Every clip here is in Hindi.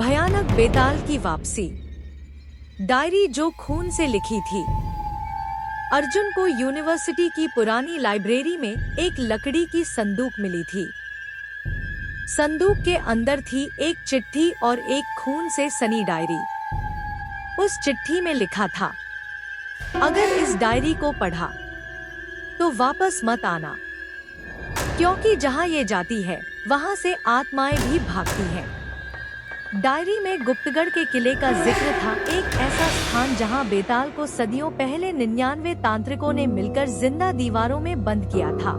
भयानक बेताल की वापसी। डायरी जो खून से लिखी थी। अर्जुन को यूनिवर्सिटी की पुरानी लाइब्रेरी में एक लकड़ी की संदूक मिली थी। संदूक के अंदर थी एक चिट्ठी और एक खून से सनी डायरी। उस चिट्ठी में लिखा था, अगर इस डायरी को पढ़ा तो वापस मत आना, क्योंकि जहां ये जाती है वहां से आत्माएं भी भागती हैं। डायरी में गुप्तगढ़ के किले का जिक्र था, एक ऐसा स्थान जहां बेताल को सदियों पहले 99 तांत्रिकों ने मिलकर जिंदा दीवारों में बंद किया था।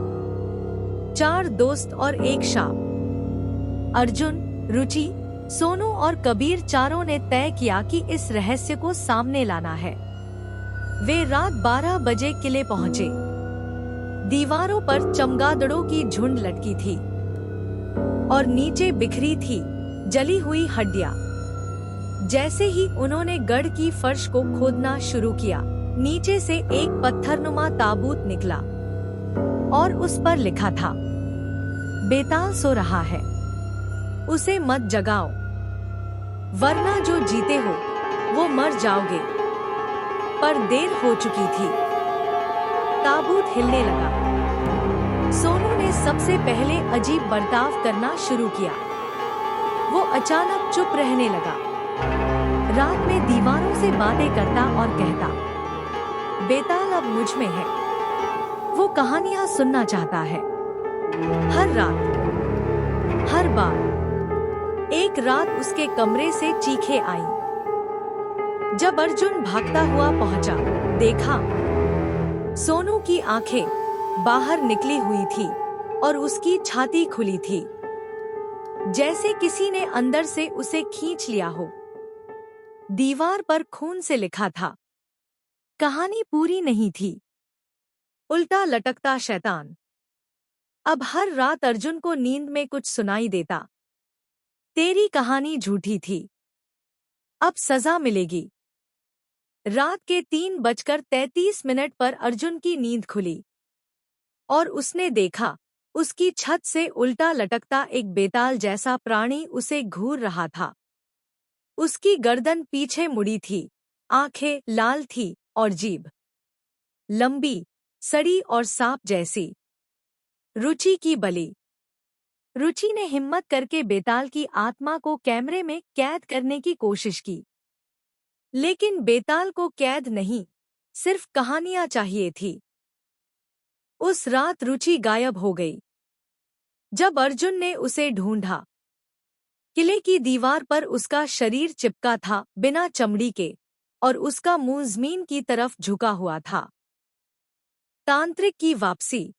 4 दोस्त और एक शाप। अर्जुन, रुचि, सोनू और कबीर चारों ने तय किया कि इस रहस्य को सामने लाना है। वे रात 12 बजे किले पहुंचे। दीवारों पर चमगादड़ों की झुंड लटकी थी और नीचे बिखरी थी जली हुई हड्डियां। जैसे ही उन्होंने गढ़ की फर्श को खोदना शुरू किया, नीचे से एक पत्थरनुमा ताबूत निकला और उस पर लिखा था, बेताल सो रहा है, उसे मत जगाओ, वरना जो जीते हो वो मर जाओगे। पर देर हो चुकी थी। ताबूत हिलने लगा। सोनू ने सबसे पहले अजीब बर्ताव करना शुरू किया। वो अचानक चुप रहने लगा। रात में दीवारों से बातें करता और कहता, बेताल अब मुझ में है, वो कहानियां सुनना चाहता है। हर रात, हर बार। एक रात उसके कमरे से चीखें आईं। जब अर्जुन भागता हुआ पहुंचा, देखा सोनू की आंखें बाहर निकली हुई थी और उसकी छाती खुली थी, जैसे किसी ने अंदर से उसे खींच लिया हो। दीवार पर खून से लिखा था, कहानी पूरी नहीं थी, उल्टा लटकता शैतान। अब हर रात अर्जुन को नींद में कुछ सुनाई देता, तेरी कहानी झूठी थी, अब सजा मिलेगी। रात के 3:33 पर अर्जुन की नींद खुली और उसने देखा, उसकी छत से उल्टा लटकता एक बेताल जैसा प्राणी उसे घूर रहा था। उसकी गर्दन पीछे मुड़ी थी, आंखें लाल थी और जीभ लंबी, सड़ी और सांप जैसी। रुचि की बलि। रुचि ने हिम्मत करके बेताल की आत्मा को कैमरे में कैद करने की कोशिश की, लेकिन बेताल को कैद नहीं, सिर्फ कहानियां चाहिए थी। उस रात रुचि गायब हो गई। जब अर्जुन ने उसे ढूंढा, किले की दीवार पर उसका शरीर चिपका था, बिना चमड़ी के, और उसका मुंह जमीन की तरफ झुका हुआ था। तांत्रिक की वापसी।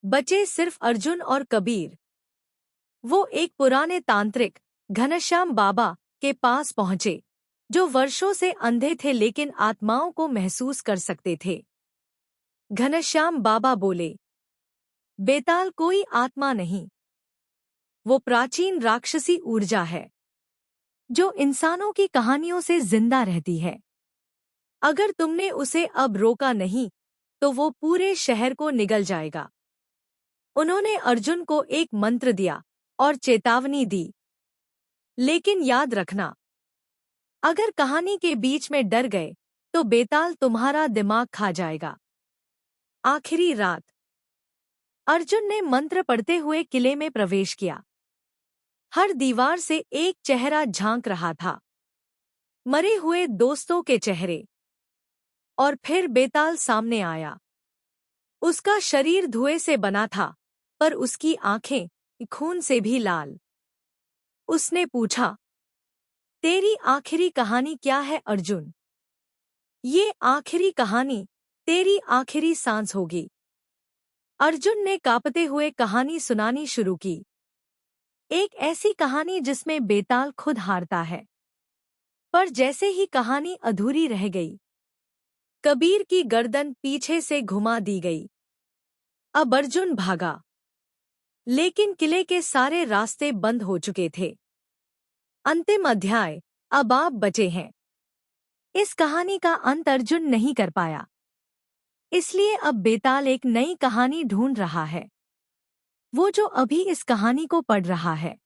बचे सिर्फ अर्जुन और कबीर। वो एक पुराने तांत्रिक, घनश्याम बाबा, के पास पहुंचे, जो वर्षों से अंधे थे लेकिन आत्माओं को महसूस कर सकते थे। घनश्याम बाबा बोले, बेताल कोई आत्मा नहीं, वो प्राचीन राक्षसी ऊर्जा है, जो इंसानों की कहानियों से जिंदा रहती है। अगर तुमने उसे अब रोका नहीं, तो वो पूरे शहर को निगल जाएगा। उन्होंने अर्जुन को एक मंत्र दिया और चेतावनी दी, लेकिन याद रखना, अगर कहानी के बीच में डर गए, तो बेताल तुम्हारा दिमाग खा जाएगा। आखिरी रात। अर्जुन ने मंत्र पढ़ते हुए किले में प्रवेश किया। हर दीवार से एक चेहरा झांक रहा था, मरे हुए दोस्तों के चेहरे। और फिर बेताल सामने आया। उसका शरीर धुएं से बना था, पर उसकी आंखें खून से भी लाल। उसने पूछा, तेरी आखिरी कहानी क्या है अर्जुन? ये आखिरी कहानी तेरी आखिरी सांस होगी। अर्जुन ने कांपते हुए कहानी सुनानी शुरू की। एक ऐसी कहानी जिसमें बेताल खुद हारता है। पर जैसे ही कहानी अधूरी रह गई, कबीर की गर्दन पीछे से घुमा दी गई। अब अर्जुन भागा, लेकिन किले के सारे रास्ते बंद हो चुके थे। अंतिम अध्याय। अब आप बचे हैं। इस कहानी का अंत अर्जुन नहीं कर पाया, इसलिए अब बेताल एक नई कहानी ढूंढ रहा है। वो जो अभी इस कहानी को पढ़ रहा है,